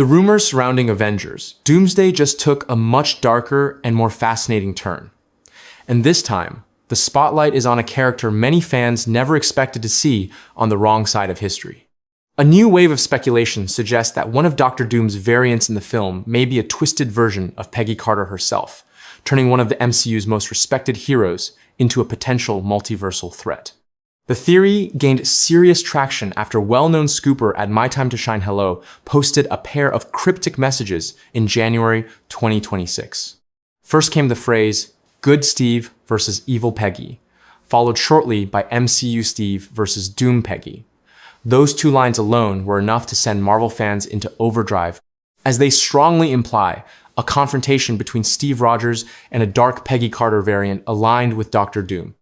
The rumors surrounding Avengers Doomsday just took a much darker and more fascinating turn. And this time, the spotlight is on a character many fans never expected to see on the wrong side of history. A new wave of speculation suggests that one of Doctor Doom's variants in the film may be a twisted version of Peggy Carter herself, turning one of the MCU's most respected heroes into a potential multiversal threat. The theory gained serious traction after well-known scooper at My Time to Shine Hello posted a pair of cryptic messages in January 2026. First came the phrase, "Good Steve versus Evil Peggy," followed shortly by MCU Steve versus Doom Peggy. Those two lines alone were enough to send Marvel fans into overdrive, as they strongly imply a confrontation between Steve Rogers and a dark Peggy Carter variant aligned with Doctor Doom.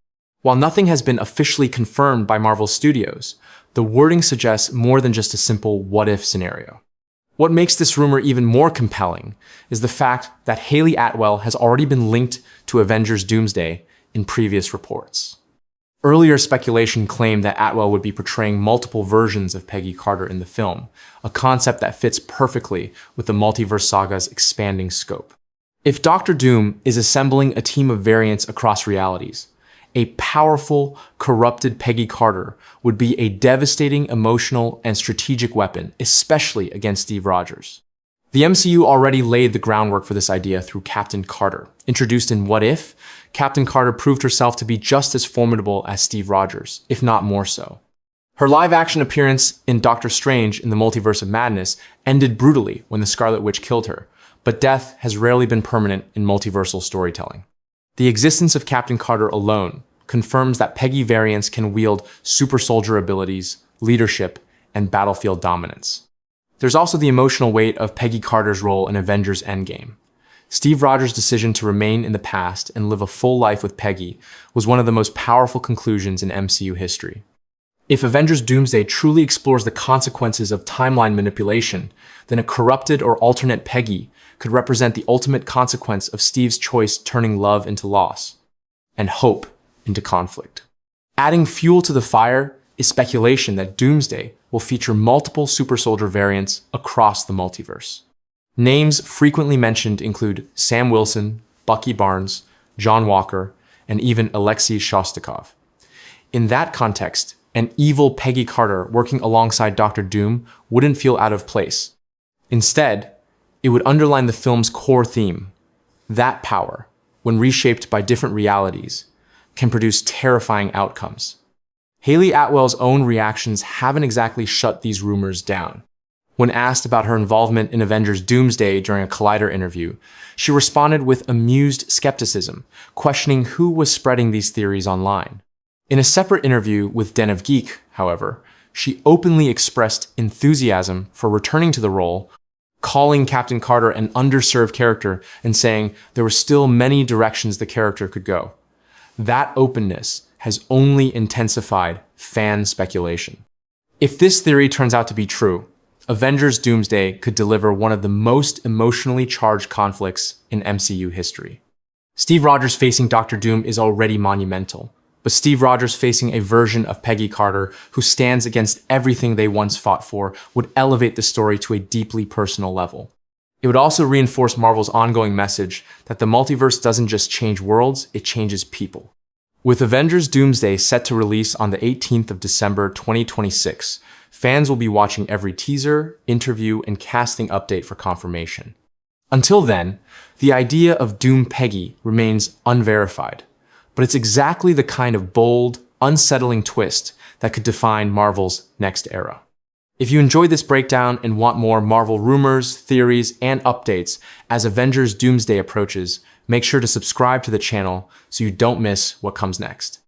While nothing has been officially confirmed by Marvel Studios, the wording suggests more than just a simple what-if scenario. What makes this rumor even more compelling is the fact that Hayley Atwell has already been linked to Avengers Doomsday in previous reports. Earlier speculation claimed that Atwell would be portraying multiple versions of Peggy Carter in the film, a concept that fits perfectly with the Multiverse saga's expanding scope. If Doctor Doom is assembling a team of variants across realities, a powerful, corrupted Peggy Carter would be a devastating emotional and strategic weapon, especially against Steve Rogers. The MCU already laid the groundwork for this idea through Captain Carter. Introduced in What If, Captain Carter proved herself to be just as formidable as Steve Rogers, if not more so. Her live-action appearance in Doctor Strange in the Multiverse of Madness ended brutally when the Scarlet Witch killed her, but death has rarely been permanent in multiversal storytelling. The existence of Captain Carter alone confirms that Peggy variants can wield super soldier abilities, leadership, and battlefield dominance. There's also the emotional weight of Peggy Carter's role in Avengers Endgame. Steve Rogers' decision to remain in the past and live a full life with Peggy was one of the most powerful conclusions in MCU history. If Avengers Doomsday truly explores the consequences of timeline manipulation, then a corrupted or alternate Peggy could represent the ultimate consequence of Steve's choice turning love into loss and hope into conflict. Adding fuel to the fire is speculation that Doomsday will feature multiple super soldier variants across the multiverse. Names frequently mentioned include Sam Wilson, Bucky Barnes, John Walker, and even Alexei Shostakov. In that context, an evil Peggy Carter working alongside Doctor Doom wouldn't feel out of place. Instead, it would underline the film's core theme. That power, when reshaped by different realities, can produce terrifying outcomes. Hayley Atwell's own reactions haven't exactly shut these rumors down. When asked about her involvement in Avengers Doomsday during a Collider interview, she responded with amused skepticism, questioning who was spreading these theories online. In a separate interview with Den of Geek, however, she openly expressed enthusiasm for returning to the role, calling Captain Carter an underserved character and saying there were still many directions the character could go. That openness has only intensified fan speculation. If this theory turns out to be true, Avengers Doomsday could deliver one of the most emotionally charged conflicts in MCU history. Steve Rogers facing Doctor Doom is already monumental, but Steve Rogers facing a version of Peggy Carter who stands against everything they once fought for would elevate the story to a deeply personal level. It would also reinforce Marvel's ongoing message that the multiverse doesn't just change worlds, it changes people. With Avengers Doomsday set to release on the 18th of December 2026, fans will be watching every teaser, interview, and casting update for confirmation. Until then, the idea of Doom Peggy remains unverified, but it's exactly the kind of bold, unsettling twist that could define Marvel's next era. If you enjoyed this breakdown and want more Marvel rumors, theories, and updates as Avengers Doomsday approaches, make sure to subscribe to the channel so you don't miss what comes next.